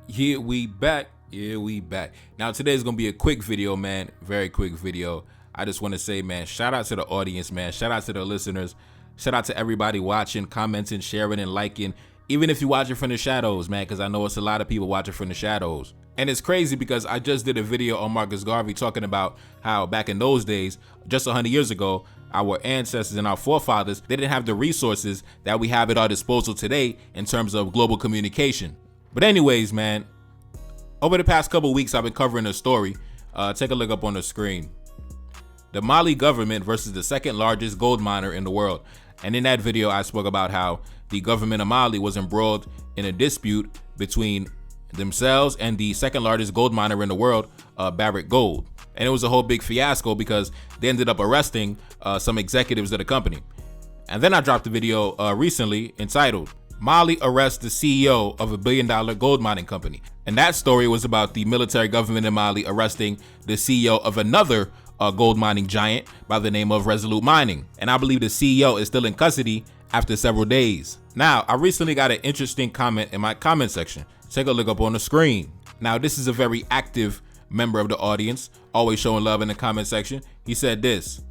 Here we back. Now today's gonna be a quick video, man. Very quick video. I just want to say, man, shout out to the audience, man. Shout out to the listeners. Shout out to everybody watching, commenting, sharing, and liking. Even if you're watching from the shadows, man, because I know it's a lot of people watching from the shadows. And it's crazy because I just did a video on Marcus Garvey talking about how back in those days, just 100 years ago, our ancestors and our forefathers, they didn't have the resources that we have at our disposal today in terms of global communication. But anyways, man, over the past couple weeks, I've been covering a story. Take a look up on the screen. The Mali government versus the second largest gold miner in the world. And in that video, I spoke about how the government of Mali was embroiled in a dispute between themselves and the second largest gold miner in the world, Barrick Gold. And it was a whole big fiasco because they ended up arresting some executives of the company. And then I dropped a video recently entitled, Mali arrests the CEO of $1 billion gold mining company. And that story was about the military government in Mali arresting the CEO of another gold mining giant by the name of Resolute Mining. And I believe the CEO is still in custody after several days. Now, I recently got an interesting comment in my comment section. Take a look up on the screen. Now, this is a very active member of the audience, always showing love in the comment section. He said this: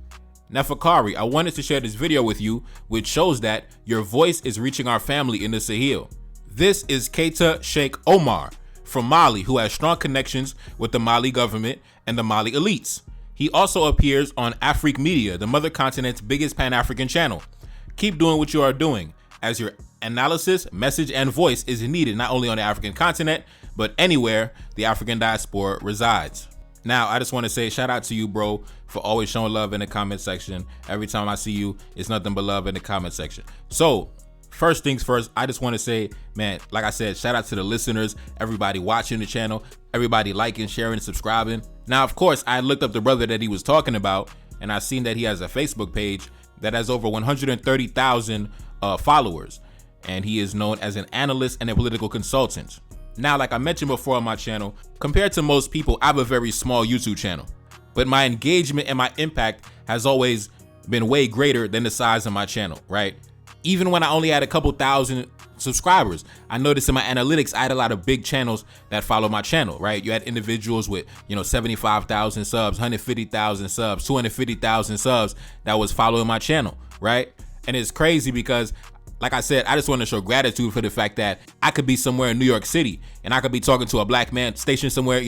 Nefakari, I wanted to share this video with you, which shows that your voice is reaching our family in the Sahel. This is Keita Sheikh Omar from Mali, who has strong connections with the Mali government and the Mali elites. He also appears on Afrique Media, the mother continent's biggest Pan-African channel. Keep doing what you are doing, as your analysis, message, and voice is needed not only on the African continent, but anywhere the African diaspora resides. Now, I just want to say shout out to you, bro, for always showing love in the comment section. Every time I see you, it's nothing but love in the comment section. So, first things first, I just want to say, man, like I said, shout out to the listeners, everybody watching the channel, everybody liking, sharing, subscribing. Now, of course, I looked up the brother that he was talking about, and I seen that he has a Facebook page that has over 130,000 followers, and he is known as an analyst and a political consultant. Now, like I mentioned before on my channel, compared to most people, I have a very small YouTube channel, but my engagement and my impact has always been way greater than the size of my channel, right? Even when I only had a couple thousand subscribers, I noticed in my analytics, I had a lot of big channels that follow my channel, right? You had individuals with, 75,000 subs, 150,000 subs, 250,000 subs that was following my channel, right? And it's crazy because, like I said, I just want to show gratitude for the fact that I could be somewhere in New York City and I could be talking to a black man stationed somewhere,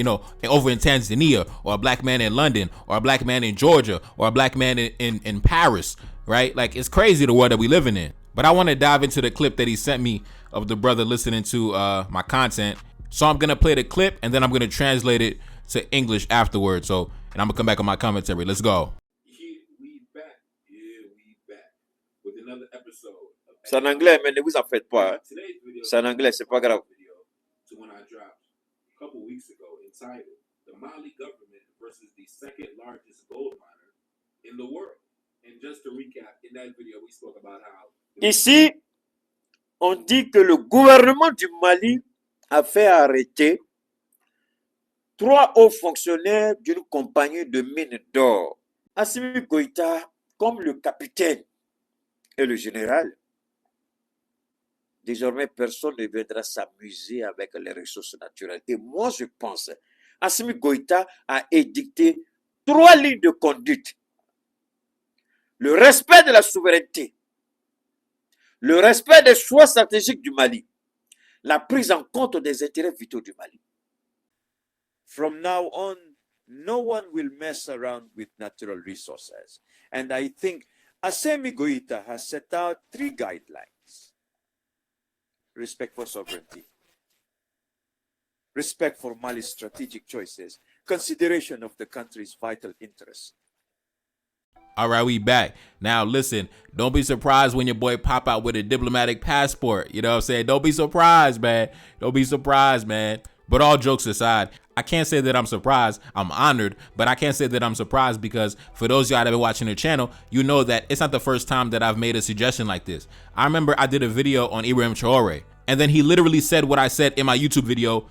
over in Tanzania, or a black man in London, or a black man in Georgia, or a black man in Paris, right? Like, it's crazy the world that we living in. But I want to dive into the clip that he sent me of the brother listening to my content. So I'm going to play the clip and then I'm going to translate it to English afterwards. So, and I'm going to come back on my commentary. Let's go. Here we back with another episode. C'est en anglais, mais ne vous en faites pas. Hein. C'est en anglais, c'est pas grave. To when I dropped a couple weeks ago entitled The Mali Government versus the Second Largest Gold Miner in the World. And just to recap, in that video we spoke about how ici, on dit que le gouvernement du Mali a fait arrêter 3 hauts fonctionnaires d'une compagnie de mines d'or. Assimi Goïta, comme le capitaine et le général, désormais personne ne viendra s'amuser avec les ressources naturelles. Et moi, je pense, Assimi Goïta a édicté 3 lignes de conduite. Le respect de la souveraineté, le respect des choix stratégiques du Mali, la prise en compte des intérêts vitaux du Mali. From now on, no one will mess around with natural resources. And I think Assimi Goïta has set out 3 guidelines. Respect for sovereignty, respect for Mali's strategic choices, consideration of the country's vital interests. All right, we back. Now, listen, don't be surprised when your boy pop out with a diplomatic passport. You know what I'm saying? Don't be surprised, man. Don't be surprised, man. But all jokes aside, I can't say that I'm surprised. I'm honored, but I can't say that I'm surprised because for those of y'all that have been watching the channel, you know that it's not the first time that I've made a suggestion like this. I remember I did a video on Ibrahim Traore, and then he literally said what I said in my YouTube video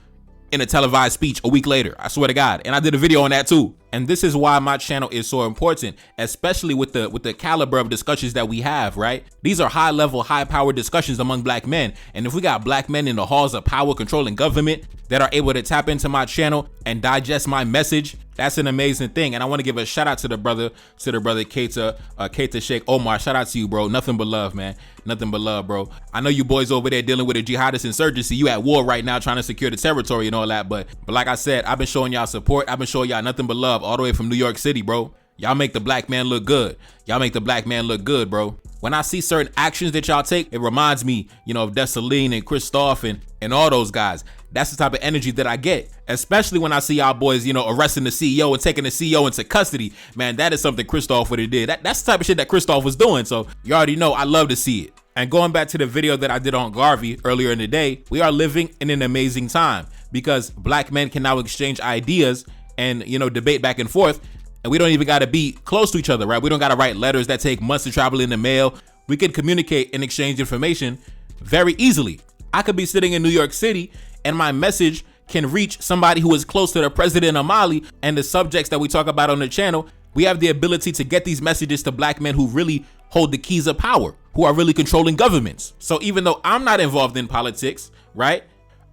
in a televised speech a week later. I swear to God. And I did a video on that too. And this is why my channel is so important, especially with the caliber of discussions that we have, right? These are high level, high power discussions among black men. And if we got black men in the halls of power controlling government that are able to tap into my channel and digest my message, that's an amazing thing. And I want to give a shout out to the brother Keita Sheikh Omar. Shout out to you, bro. Nothing but love, man. Nothing but love, bro. I know you boys over there dealing with a jihadist insurgency. You at war right now trying to secure the territory and all that. But like I said, I've been showing y'all support. I've been showing y'all nothing but love all the way from New York City, bro. Y'all make the black man look good. Y'all make the black man look good, bro. When I see certain actions that y'all take, it reminds me, you know, of Dessalines and Christophe and all those guys. That's the type of energy that I get, especially when I see y'all boys, you know, arresting the CEO and taking the CEO into custody. Man, that is something Christophe would have did. That's the type of shit that Christophe was doing. So you already know I love to see it. And going back to the video that I did on Garvey earlier in the day, we are living in an amazing time because black men can now exchange ideas and, you know, debate back and forth. And we don't even got to be close to each other, right? We don't got to write letters that take months to travel in the mail. We can communicate and exchange information very easily. I could be sitting in New York City and my message can reach somebody who is close to the president of Mali and the subjects that we talk about on the channel. We have the ability to get these messages to black men who really hold the keys of power, who are really controlling governments. So even though I'm not involved in politics, right?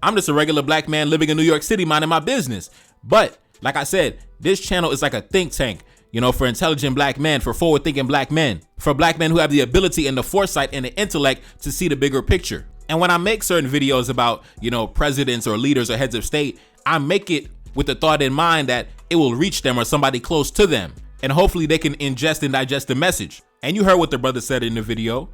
I'm just a regular black man living in New York City, minding my business. But like I said, this channel is like a think tank, you know, for intelligent black men, for forward-thinking black men, for black men who have the ability and the foresight and the intellect to see the bigger picture. And when I make certain videos about, you know, presidents or leaders or heads of state, I make it with the thought in mind that it will reach them or somebody close to them. And hopefully they can ingest and digest the message. And you heard what the brother said in the video.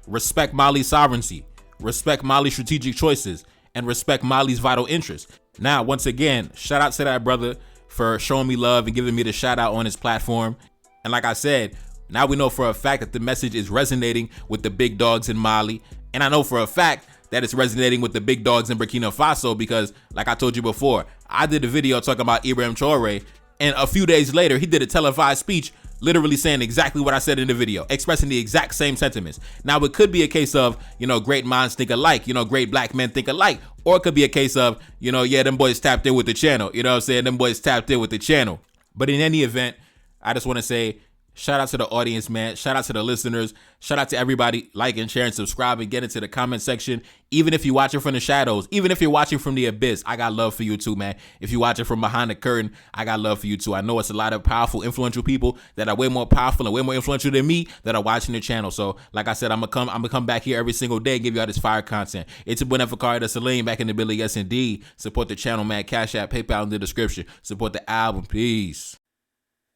Respect Mali's sovereignty, respect Mali's strategic choices, and respect Mali's vital interests. Now, once again, shout out to that brother for showing me love and giving me the shout out on his platform. And like I said, now we know for a fact that the message is resonating with the big dogs in Mali. And I know for a fact that it's resonating with the big dogs in Burkina Faso because, like I told you before, I did a video talking about Ibrahim Traore, and a few days later, he did a televised speech literally saying exactly what I said in the video, expressing the exact same sentiments. Now, it could be a case of, you know, great minds think alike, you know, great black men think alike, or it could be a case of, you know, yeah, them boys tapped in with the channel, you know what I'm saying? Them boys tapped in with the channel. But in any event, I just want to say, shout out to the audience, man. Shout out to the listeners. Shout out to everybody. Like and share and subscribe and get into the comment section. Even if you're watching from the shadows, even if you're watching from the abyss, I got love for you too, man. If you're watching from behind the curtain, I got love for you too. I know it's a lot of powerful, influential people that are way more powerful and way more influential than me that are watching the channel. So, like I said, I'm gonna come back here every single day and give you all this fire content. It's a Bonefakari Salim back in the building. Yes, indeed. Support the channel, man. Cash App, PayPal in the description. Support the album. Peace.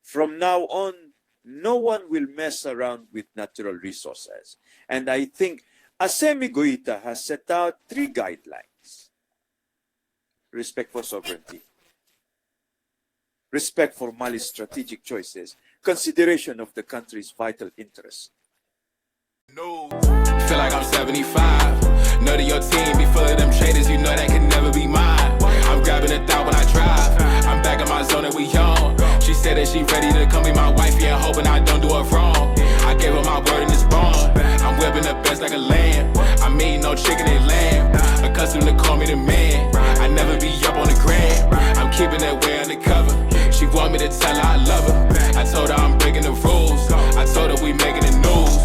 From now on, no one will mess around with natural resources. And I think Assimi Goïta has set out 3 guidelines. Respect for sovereignty, respect for Mali's strategic choices, consideration of the country's vital interests. No, feel like I'm 75. Know that your team be full of them traders, you know that can never be mine. I'm grabbing a thought when I drive. I'm back in my zone and we on. She said that she ready to come be my wife, yeah, hoping I don't do her wrong. I gave her my word in this bond. I'm whipping the best like a lamb. I mean no chicken and lamb. Accustomed to call me the man. I never be up on the gram. I'm keeping that way undercover. She want me to tell her I love her. I told her I'm breaking the rules. I told her we making the news.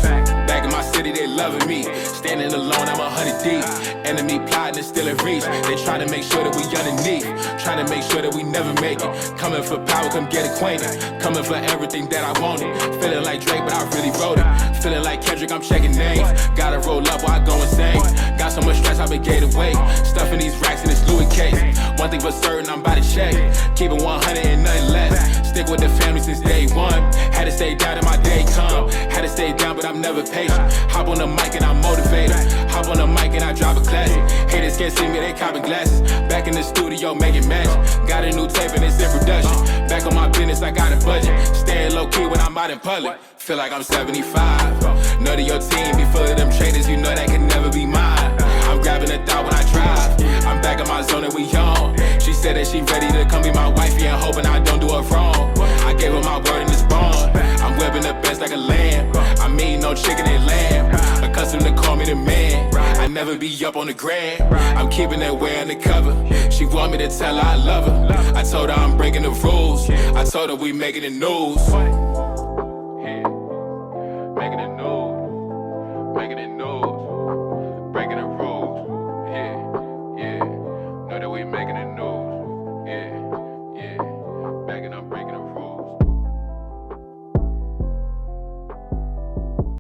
Back in my city, they loving me. Standing alone, I'm 100 deep. Enemy plotting and still in reach. They trying to make sure that we underneath. Trying to make sure that we never make it. Coming for power, come get acquainted. Coming for everything that I wanted. Feeling like Drake, but I really wrote it. Feeling like Kendrick, I'm checking names. Gotta roll up while I go insane. Got so much stress, I been gained weight. Stuffing these racks in this Louis case. One thing for certain, I'm about to check. Keep it 100 and nothing less. Stick with the family since day one. Had to stay down till my day come. Had to stay down, but I'm never patient. Hop on the mic and I'm motivated. Hop on the mic and I drop a classic. Haters can't see me, they copping glasses. Back in the studio making magic. Got a new tape and it's in production. Back on my business, I got a budget. Staying low key when I'm out in public. Feel like I'm 75. Know that your team be full of them traders, you know that can never be mine. I'm grabbing a thought when I drive. I'm back in my zone and we on. She said that she ready to come be my wife, yeah, hoping I don't do her wrong. I gave her my word in this bond. I'm whipping the best like a lamb. I mean no chicken and lamb. Accustomed to call me the man. I never be up on the gram. I'm keeping that way undercover. She She want me to tell her I love her. I told her I'm breaking the rules. I told her we making the news. Yeah. Making the news. Making the news. Breaking the rules. Yeah. Know that we making the news.